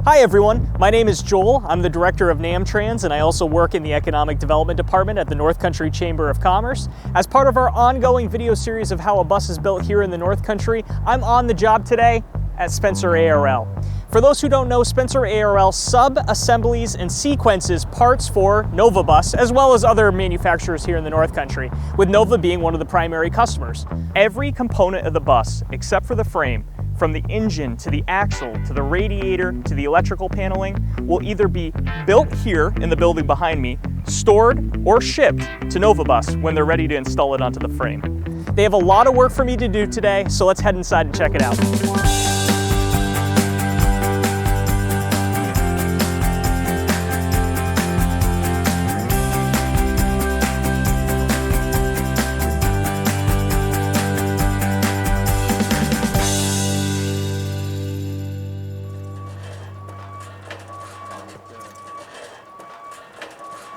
Hi everyone, my name is Joel. I'm the director of NAmTrans and I also work in the Economic Development Department at the North Country Chamber of Commerce. As part of our ongoing video series of how a bus is built here in the North Country, I'm on the job today at SpencerARL. For those who don't know, SpencerARL sub-assemblies and sequences parts for Novabus, as well as other manufacturers here in the North Country, with Nova being one of the primary customers. Every component of the bus, except for the frame, from the engine to the axle to the radiator to the electrical paneling, will either be built here in the building behind me, stored, or shipped to Novabus when they're ready to install it onto the frame. They have a lot of work for me to do today, so let's head inside and check it out.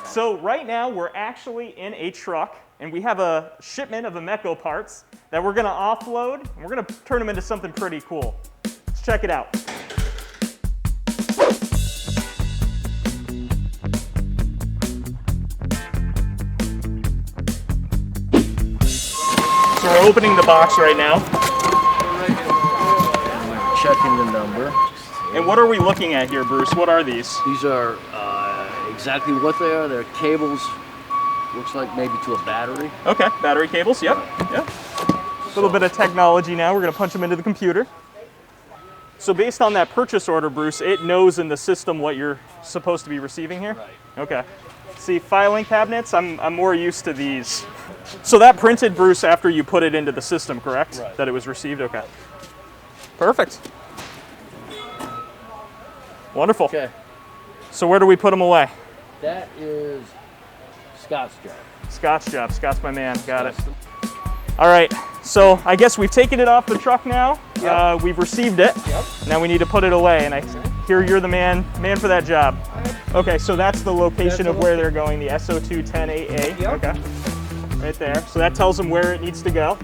So right now we're actually in a truck and we have a shipment of Imeco parts that we're going to offload and we're going to turn them into something pretty cool. Let's check it out. So we're opening the box right now. Checking the number. And what are we looking at here, Bruce? What are these? These are exactly what they are. They're cables, looks like maybe to a battery. Okay, battery cables, yep. A little bit of technology now. We're going to punch them into the computer. So based on that purchase order, Bruce, it knows in the system what you're supposed to be receiving here? Right. Okay. See, filing cabinets, I'm more used to these. So that printed, Bruce, after you put it into the system, correct? Right. That it was received? Okay. Perfect. Wonderful. Okay. So where do we put them away? That is Scott's job. Scott's job. Scott's my man. Got it. All right. So I guess we've taken it off the truck now. Yep. We've received it. Yep. Now we need to put it away. And I hear you're the man for that job. Okay. So that's the location of where they're going. The SO210AA. Yep. Okay. Right there. So that tells them where it needs to go.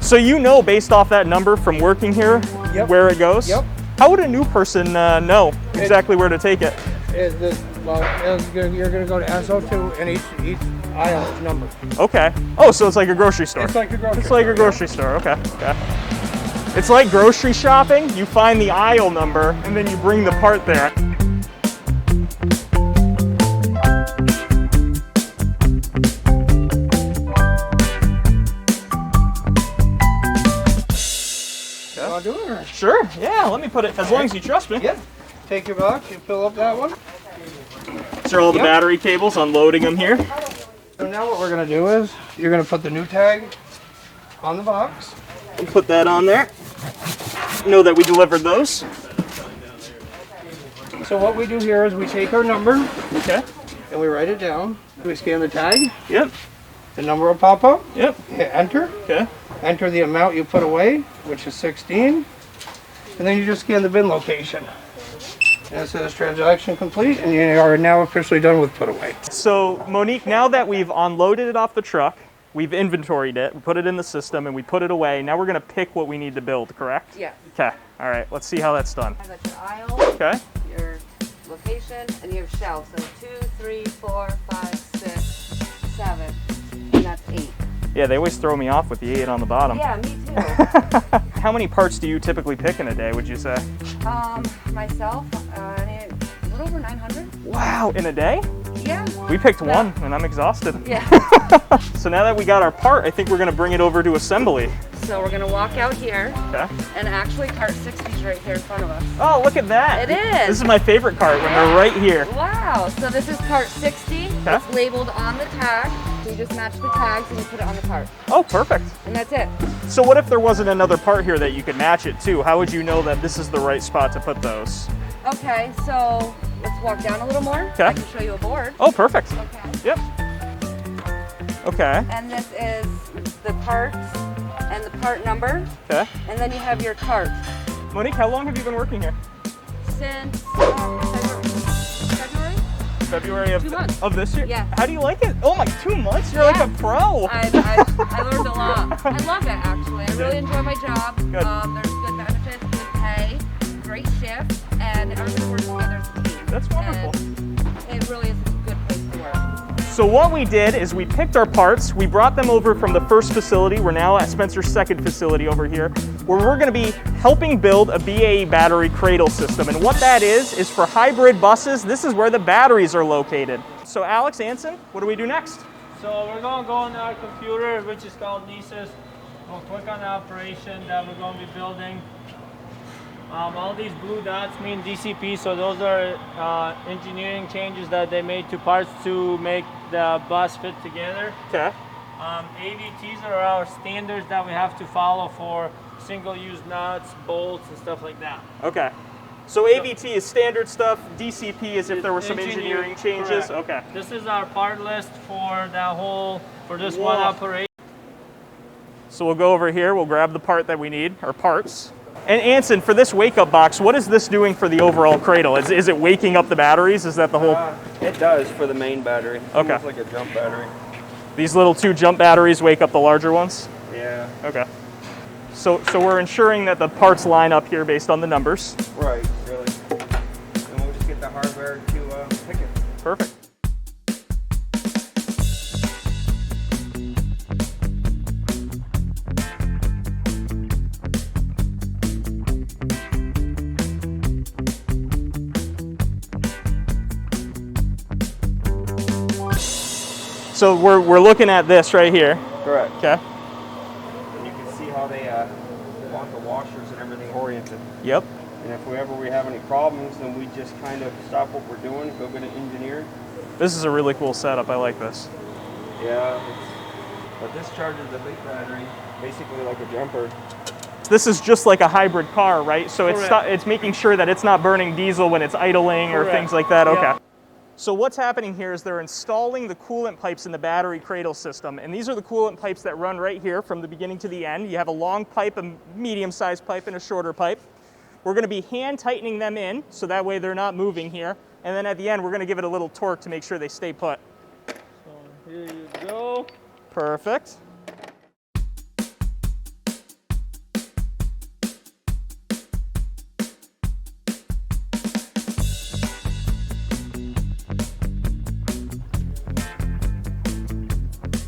So you know, based off that number from working here, where it goes. Yep. How would a new person know exactly where to take it? You're going to go to SO2 and each aisle is numbered. Okay. Oh, so it's like a grocery store. It's like a grocery store. It's like a grocery store. Okay. Okay. It's like grocery shopping. You find the aisle number and then you bring the part there. You want to do it? Or? Sure. Yeah. Let me put it. As long as you trust me. Yeah. Take your box, you fill up that one. These are all the battery cables. Unloading them here. So now what we're going to do is you're going to put the new tag on the box. You put that on there. Know that we delivered those. So what we do here is we take our number Okay. and we write it down. We scan the tag. Yep. The number will pop up. Yep. Hit enter. Okay. Enter the amount you put away, which is 16. And then you just scan the bin location. And it says transaction complete, and you are now officially done with put away. So Monique, now that we've unloaded it off the truck, we've inventoried it, we put it in the system, and we put it away. Now we're going to pick what we need to build, correct? Yeah. Okay. All right. Let's see how that's done. I got your aisle, Okay. your location, and you have shelves. So 2, 3, 4, 5, 6, 7, and that's 8. Yeah, they always throw me off with the 8 on the bottom. Yeah, me too. How many parts do you typically pick in a day, would you say? Myself, I need a little over 900. Wow, in a day? Yeah. We picked one, and I'm exhausted. Yeah. So now that we got our part, I think we're gonna bring it over to assembly. So we're gonna walk out here, Okay. and actually cart 60 is right here in front of us. Oh, look at that. It is. This is my favorite cart when they're right here. Wow. So this is cart 60. Okay. It's labeled on the tag. So you just match the tags and you put it on the cart, Oh, perfect. and that's it. So what if there wasn't another part here that you could match it to? How would you know that this is the right spot to put those? Okay. So let's walk down a little more. Okay. I can show you a board. Oh, perfect. Okay. Yep. Okay. And this is the parts and the part number, Okay. and then you have your cart. Monique, how long have you been working here? Since February. February of, 2 months. of this year? Yeah. How do you like it? Oh my, 2 months? You're like a pro. I learned a lot. I love it, actually. I really enjoy my job. Good. There's good benefits, good pay, great shift, and everybody works together That's wonderful. And it really is a good place to work. So what we did is we picked our parts, we brought them over from the first facility. We're now at Spencer's second facility over here, where we're going to be helping build a BAE battery cradle system. And what that is for hybrid buses. This is where the batteries are located. So Alex, Anson, what do we do next? So we're going to go on our computer, which is called Nesys. We'll click on the operation that we're going to be building. All these blue dots mean DCP, so those are engineering changes that they made to parts to make the bus fit together. Okay. AVTs are our standards that we have to follow for single-use nuts, bolts, and stuff like that. Okay. So AVT is standard stuff, DCP is if there were some engineering changes? Correct. Okay. This is our part list for this one operation. So we'll go over here, we'll grab the part that we need, or parts. And Anson, for this wake-up box, what is this doing for the overall cradle? Is it waking up the batteries? Is that the whole? It does for the main battery. It's Okay. almost like a jump battery. These little 2 jump batteries wake up the larger ones? Yeah. Okay. So we're ensuring that the parts line up here based on the numbers. Right, really. And we'll just get the hardware to pick it. Perfect. So we're looking at this right here. Correct. Okay. And you can see how they want the washers and everything oriented. Yep. And if we have any problems, then we just kind of stop what we're doing, go get an engineer. This is a really cool setup. I like this. Yeah. But this charges the big battery, basically like a jumper. This is just like a hybrid car, right? So Correct. it's making sure that it's not burning diesel when it's idling or Correct. things like that. Okay. Yeah. So what's happening here is they're installing the coolant pipes in the battery cradle system. And these are the coolant pipes that run right here from the beginning to the end. You have a long pipe, a medium-sized pipe, and a shorter pipe. We're going to be hand tightening them in, so that way they're not moving here. And then at the end, we're going to give it a little torque to make sure they stay put. So here you go. Perfect.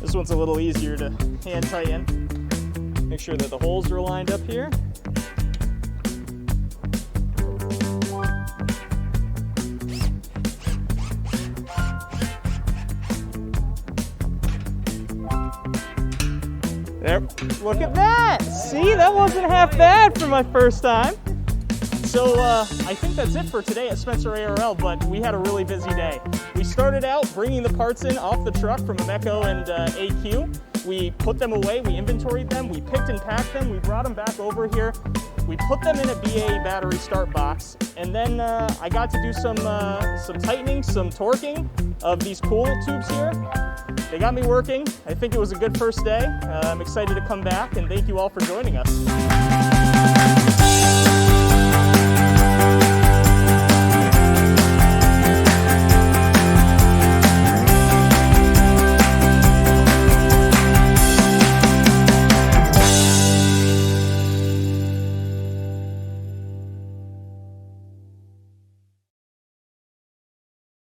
This one's a little easier to hand tighten. Make sure that the holes are lined up here. There, look at that! See, that wasn't half bad for my first time. So I think that's it for today at SpencerARL, but we had a really busy day. We started out bringing the parts in off the truck from Iveco and AQ. We put them away, we inventoried them, we picked and packed them, we brought them back over here. We put them in a BAE battery start box, and then I got to do some tightening, some torquing of these coolant tubes here. They got me working. I think it was a good first day. I'm excited to come back, and thank you all for joining us.